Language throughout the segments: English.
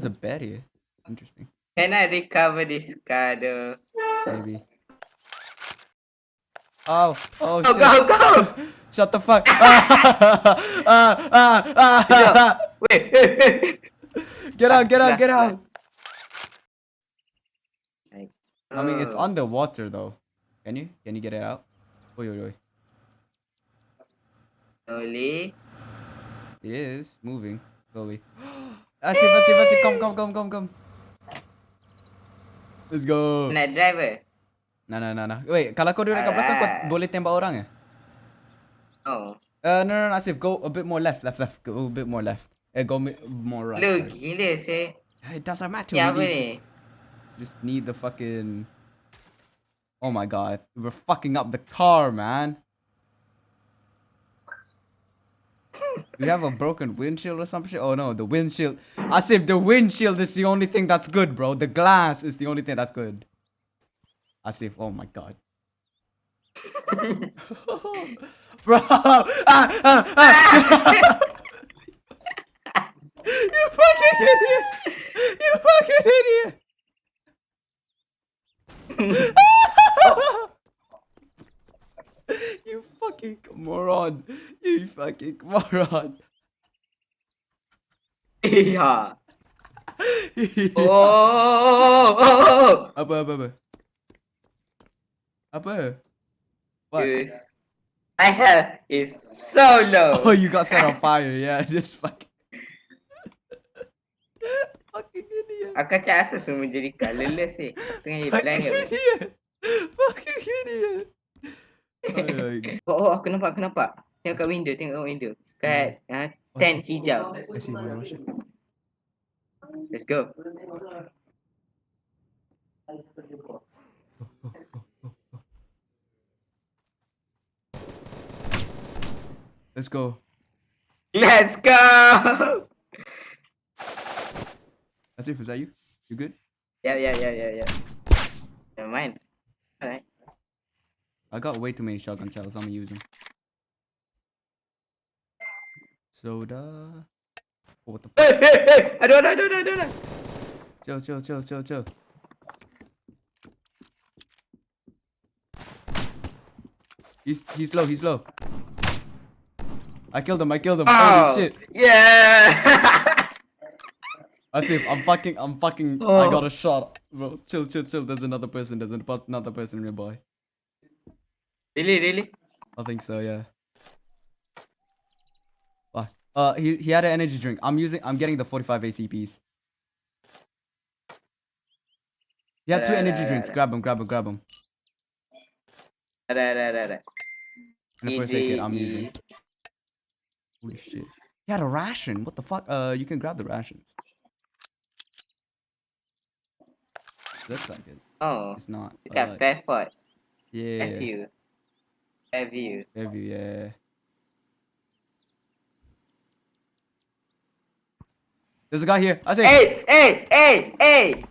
there's a bed here. Interesting. Can I recover this car though? Maybe. Oh Go, shit. go, go! Shut the fuck. Sekejap. Wait. Get out, get out, get Last. out. I mean, it's Oh. underwater though. Can you get it out? Oi. Slowly. It is moving slowly. Asif, come. Let's go. Nak driver? Nah. Wait, kalau kau duduk kat belakang, kau boleh tembak orang ke? Oh. No, Asif, go a bit more left. Go a bit more left. Go more right. Lu Sorry. gila sih. It doesn't matter. Ya We apa need ni? just need the fucking. Oh my god, we're fucking up the car, man. Do you have a broken windshield or some shit? Oh no, the windshield. Asif, the windshield is the only thing that's good, bro. The glass is the only thing that's good. Asif, oh my god. Bro! You fucking idiot! You fucking idiot! You fucking moron! You fucking moron! Iya. Oh. Apa? What? Yes. My health is so low. Oh, you got set on fire. Yeah, just fucking. Fucking idiot. Aku rasa semua jadi colorless sih. Tengah blind ke? Fucking idiot. Oh, aku nampak. Tengok kat window. Kat tent hijau. I see my Russia. Let's go. Let's go. Let's go. Asif, is that you? You good? Yeah. Never mind. Alright. I got way too many shotgun shells. I'm gonna use them. Soda. Oh, what the fuck? Hey. Aduh. Chill. He's low. I killed him. Oh, Holy shit. Yeah. Asif, I'm fucking. I got a shot, bro. Chill. There's another person nearby. Really? I think so, yeah. Fuck. He had an energy drink. I'm getting the 45 ACPs. He had 2 energy drinks. Grab him. Ada. And the first aid kit I'm using. Holy shit. He had a ration. What the fuck? You can grab the rations. Looks like it. Oh. It's not. You got Fairport. Yeah. Fairview. Yeah. There's a guy here. I say. Hey!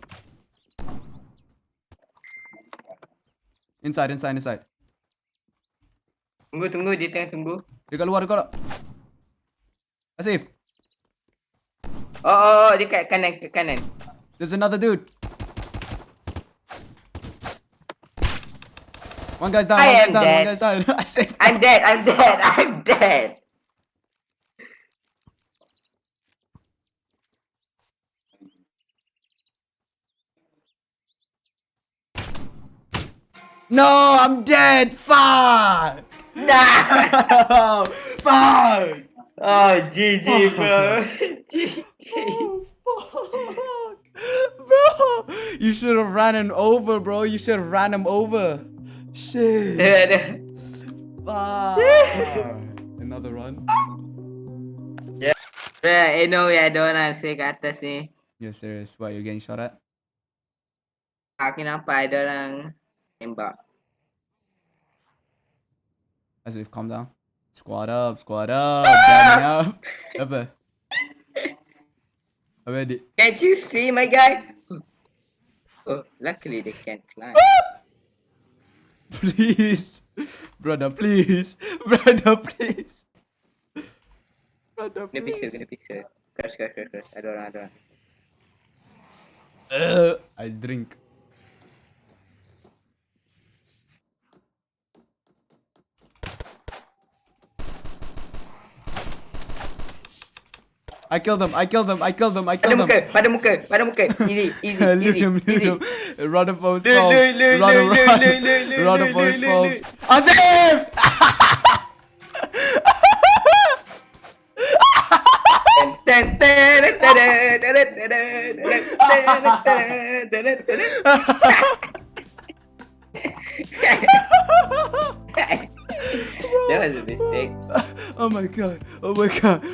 Inside. Tunggu, dia tengah tunggu. Dia kat luar. Asif. Oh, dia kat kanan. There's another dude. One guy's down. One guy's down. Asif. I'm dead. No, I'm dead. Fuck. Nah. Fuck. Oh, GG, bro. GG. Oh, fuck. Bro, you should have ran him over, bro. Shit. Fuck. Another run. Yeah. No, ada orang saya kat atas ni. Yes, there is. What, you're getting shot at? Aku nampak ada orang tembak. Asif, calm down. Squad up. Standing up. Apa? Can't you see my guy? Oh, luckily they can't climb. Please. Brother, please. Kena pixel. Crash. Ada orang. I drink. I killed him. I killed him. I killed him. I Pada killed him. muka, pada muka, pada muka. Easy, easy, Loot easy, him, loot easy. him. Run him for his Loot, fault. loot, loot, Run him, loot, run. loot, loot, loot, Run him loot, for his loot, fault. loot. Asif! Ten, ten, ten, ten, ten, ten, ten, ten, ten, ten, ten. That was a mistake. Oh my god. Oh my god.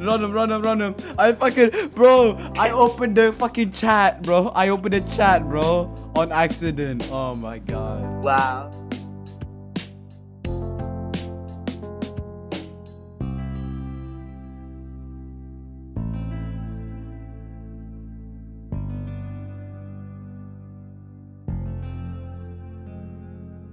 Run him, run him, run him. I fucking, bro, I opened the fucking chat, bro. I opened the chat, bro, on accident. Oh my god. Wow.